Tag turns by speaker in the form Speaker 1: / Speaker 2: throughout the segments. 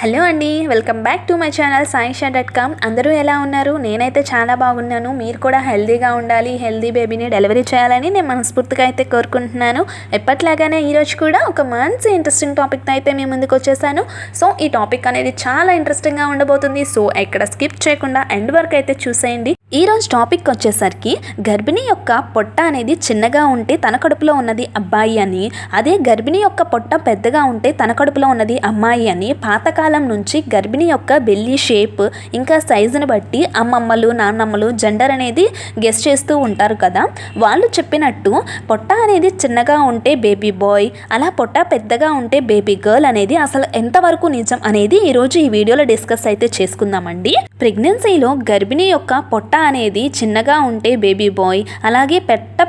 Speaker 1: Hello అండి, welcome back to my channel saisha.com. అందరూ ఎలా ఉన్నారు? నేనైతే చాలా బాగున్నాను. మీరు కూడా హెల్తీగా ఉండాలి, హెల్తీ బేబీని డెలివరీ చేయాలని నేను మనస్ఫూర్తిగా అయితే కోరుకుంటున్నాను. ఎప్పట్లాగానే ఈరోజు కూడా ఒక మంచి ఇంట్రెస్టింగ్ టాపిక్తో అయితే మీ ముందుకు వచ్చేసాను. సో ఈ టాపిక్ అనేది చాలా ఇంట్రెస్టింగ్గా ఉండబోతుంది. సో ఎక్కడ స్కిప్ చేయకుండా ఎండ్ వరకు అయితే చూసేయండి. ఈరోజు టాపిక్ వచ్చేసరికి గర్భిణి యొక్క పొట్ట అనేది చిన్నగా ఉంటే తన కడుపులో ఉన్నది అబ్బాయి అని, అదే గర్భిణి యొక్క పొట్ట పెద్దగా ఉంటే తన కడుపులో ఉన్నది అమ్మాయి అని పాతకాలం నుంచి గర్భిణి యొక్క బెల్లీ షేప్ ఇంకా సైజుని బట్టి అమ్మమ్మలు నాన్నమ్మలు జెండర్ అనేది గెస్ చేస్తూ ఉంటారు కదా. వాళ్ళు చెప్పినట్టు పొట్ట అనేది చిన్నగా ఉంటే బేబీ బాయ్, అలా పొట్ట పెద్దగా ఉంటే బేబీ గర్ల్ అనేది అసలు ఎంతవరకు నిజం అనేది ఈరోజు ఈ వీడియోలో డిస్కస్ అయితే చేసుకుందామండి. ప్రెగ్నెన్సీలో గర్భిణి యొక్క పొట్ట అనేది చిన్నగా ఉంటే బేబీ బాయ్, అలాగే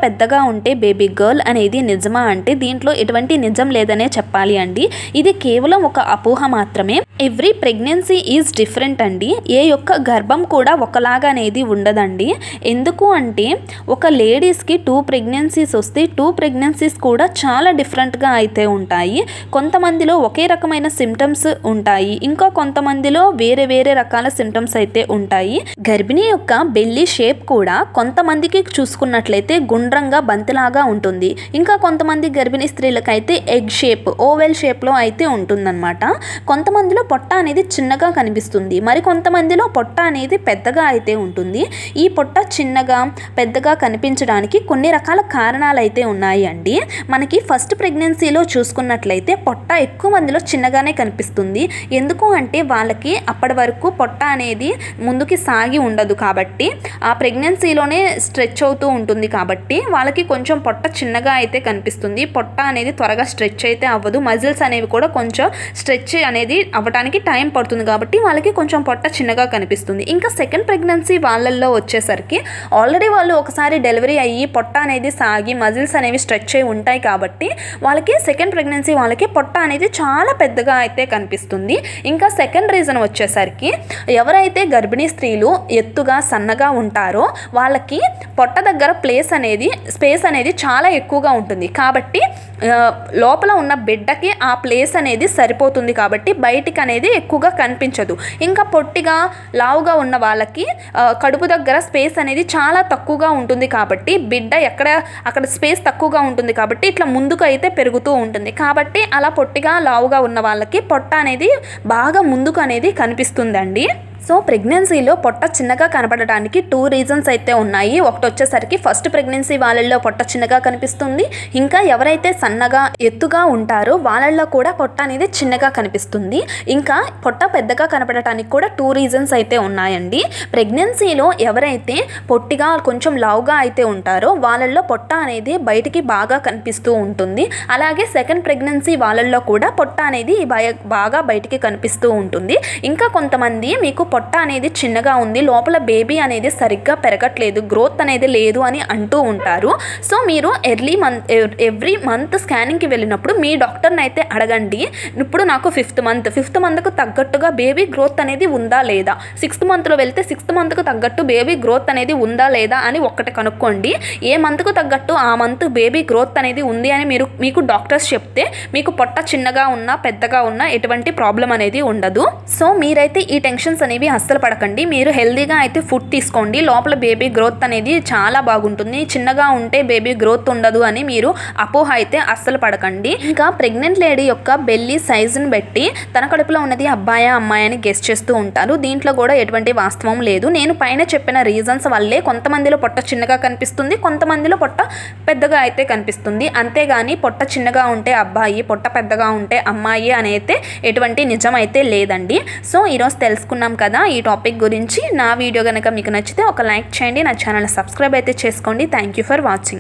Speaker 1: పెద్దగా ఉంటే బేబీ గర్ల్ అనేది నిజమా అంటే దీంట్లో ఎటువంటి నిజం లేదనే చెప్పాలి అండి. ఇది కేవలం ఒక అపోహ మాత్రమే. ఎవ్రీ ప్రెగ్నెన్సీ ఈజ్ డిఫరెంట్ అండి. ఏ యొక్క గర్భం కూడా ఒకలాగా అనేది ఉండదండి. ఎందుకు అంటే ఒక లేడీస్కి 2 ప్రెగ్నెన్సీస్ వస్తే 2 ప్రెగ్నెన్సీస్ కూడా చాలా డిఫరెంట్గా అయితే ఉంటాయి. కొంతమందిలో ఒకే రకమైన సిమ్టమ్స్ ఉంటాయి, ఇంకా కొంతమందిలో వేరే వేరే రకాల సిమ్టమ్స్ అయితే ఉంటాయి. గర్భిణి యొక్క బెల్లీ షేప్ కూడా కొంతమందికి చూసుకున్నట్లయితే గుండ్రంగా బంతిలాగా ఉంటుంది, ఇంకా కొంతమంది గర్భిణీ స్త్రీలకైతే ఎగ్ షేప్ ఓవెల్ షేప్లో అయితే ఉంటుందన్నమాట. కొంతమందిలో పొట్ట అనేది చిన్నగా కనిపిస్తుంది, మరి కొంతమందిలో పొట్ట అనేది పెద్దగా అయితే ఉంటుంది. ఈ పొట్ట చిన్నగా పెద్దగా కనిపించడానికి కొన్ని రకాల కారణాలు అయితే ఉన్నాయి అండి. మనకి ఫస్ట్ ప్రెగ్నెన్సీలో చూసుకున్నట్లయితే పొట్ట ఎక్కువ మందిలో చిన్నగానే కనిపిస్తుంది. ఎందుకు అంటే వాళ్ళకి అప్పటి వరకు పొట్ట అనేది ముందుకి సాగి ఉండదు కాబట్టి, ఆ ప్రెగ్నెన్సీలోనే స్ట్రెచ్ అవుతూ ఉంటుంది కాబట్టి వాళ్ళకి కొంచెం పొట్ట చిన్నగా అయితే కనిపిస్తుంది. పొట్ట అనేది త్వరగా స్ట్రెచ్ అయితే అవ్వదు, మజిల్స్ అనేవి కూడా కొంచెం స్ట్రెచ్ అనేది అవ్వడానికి టైం పడుతుంది కాబట్టి వాళ్ళకి కొంచెం పొట్ట చిన్నగా కనిపిస్తుంది. ఇంకా సెకండ్ ప్రెగ్నెన్సీ వాళ్ళల్లో వచ్చేసరికి ఆల్రెడీ వాళ్ళు ఒకసారి డెలివరీ అయ్యి పొట్ట అనేది సాగి మజిల్స్ అనేవి స్ట్రెచ్ అయి ఉంటాయి కాబట్టి వాళ్ళకి సెకండ్ ప్రెగ్నెన్సీ వాళ్ళకి పొట్ట అనేది చాలా పెద్దగా అయితే కనిపిస్తుంది. ఇంకా సెకండ్ రీజన్ వచ్చేసరికి ఎవరైతే గర్భిణీ స్త్రీలు ఎత్తుగా సన్నగా ఉంటారో వాళ్ళకి పొట్ట దగ్గర స్పేస్ అనేది చాలా ఎక్కువగా ఉంటుంది కాబట్టి లోపల ఉన్న బిడ్డకి ఆ ప్లేస్ అనేది సరిపోతుంది కాబట్టి బయటికి అనేది ఎక్కువగా కనిపించదు. ఇంకా పొట్టిగా లావుగా ఉన్న వాళ్ళకి కడుపు దగ్గర స్పేస్ అనేది చాలా తక్కువగా ఉంటుంది కాబట్టి బిడ్డ అక్కడ స్పేస్ తక్కువగా ఉంటుంది కాబట్టి ఇట్లా ముందుకు అయితే పెరుగుతూ ఉంటుంది కాబట్టి అలా పొట్టిగా లావుగా ఉన్న వాళ్ళకి పొట్ట అనేది బాగా ముందుకు అనేది కనిపిస్తుందండి. సో ప్రెగ్నెన్సీలో పొట్ట చిన్నగా కనపడడానికి 2 రీజన్స్ అయితే ఉన్నాయి. ఒకటి వచ్చేసరికి ఫస్ట్ ప్రెగ్నెన్సీ వాళ్ళల్లో పొట్ట చిన్నగా కనిపిస్తుంది, ఇంకా ఎవరైతే సన్నగా ఎత్తుగా ఉంటారో వాళ్ళల్లో కూడా పొట్ట అనేది చిన్నగా కనిపిస్తుంది. ఇంకా పొట్ట పెద్దగా కనపడటానికి కూడా 2 రీజన్స్ అయితే ఉన్నాయండి. ప్రెగ్నెన్సీలో ఎవరైతే పొట్టిగా కొంచెం లావుగా అయితే ఉంటారో వాళ్ళల్లో పొట్ట అనేది బయటికి బాగా కనిపిస్తూ ఉంటుంది. అలాగే సెకండ్ ప్రెగ్నెన్సీ వాళ్ళల్లో కూడా పొట్ట అనేది బాగా బయటికి కనిపిస్తూ ఉంటుంది. ఇంకా కొంతమంది మీకు పొట్ట అనేది చిన్నగా ఉంది, లోపల బేబీ అనేది సరిగ్గా పెరగట్లేదు, గ్రోత్ అనేది లేదు అని అంటూ ఉంటారు. సో మీరు ఎవ్రీ మంత్ స్కానింగ్కి వెళ్ళినప్పుడు మీ డాక్టర్ని అయితే అడగండి, ఇప్పుడు నాకు ఫిఫ్త్ మంత్కు తగ్గట్టుగా బేబీ గ్రోత్ అనేది ఉందా లేదా, 6th మంత్లో వెళ్తే 6th మంత్కు తగ్గట్టు బేబీ గ్రోత్ అనేది ఉందా లేదా అని ఒక్కటి కనుక్కోండి. ఏ మంత్కు తగ్గట్టు ఆ మంత్ బేబీ గ్రోత్ అనేది ఉంది అని మీకు డాక్టర్స్ చెప్తే మీకు పొట్ట చిన్నగా ఉన్నా పెద్దగా ఉన్నా ఎటువంటి ప్రాబ్లం అనేది ఉండదు. సో మీరైతే ఈ టెన్షన్స్ అనేవి అస్సలు పడకండి. మీరు హెల్దీగా అయితే ఫుడ్ తీసుకోండి, లోపల బేబీ గ్రోత్ అనేది చాలా బాగుంటుంది. చిన్నగా ఉంటే బేబీ గ్రోత్ ఉండదు అని మీరు అపోహ అయితే అస్సలు పడకండి. ఇంకా ప్రెగ్నెంట్ లేడీ యొక్క బెల్లీ సైజుని బట్టి తన కడుపులో ఉన్నది అబ్బాయా అమ్మాయి అని గెస్ చేస్తూ ఉంటారు. దీంట్లో కూడా ఎటువంటి వాస్తవం లేదు. నేను పైన చెప్పిన రీజన్స్ వల్లే కొంతమందిలో పొట్ట చిన్నగా కనిపిస్తుంది, కొంతమందిలో పొట్ట పెద్దగా అయితే కనిపిస్తుంది. అంతేగాని పొట్ట చిన్నగా ఉంటే అబ్బాయి, పొట్ట పెద్దగా ఉంటే అమ్మాయి అనేది ఎటువంటి నిజం అయితే లేదండి. సో ఈరోజు తెలుసుకున్నాం కదా ఈ టాపిక్ గురించి. నా వీడియో కనుక మీకు నచ్చితే ఒక లైక్ చేయండి, నా ఛానల్ సబ్స్క్రైబ్ అయితే చేసుకోండి. Thank you for watching.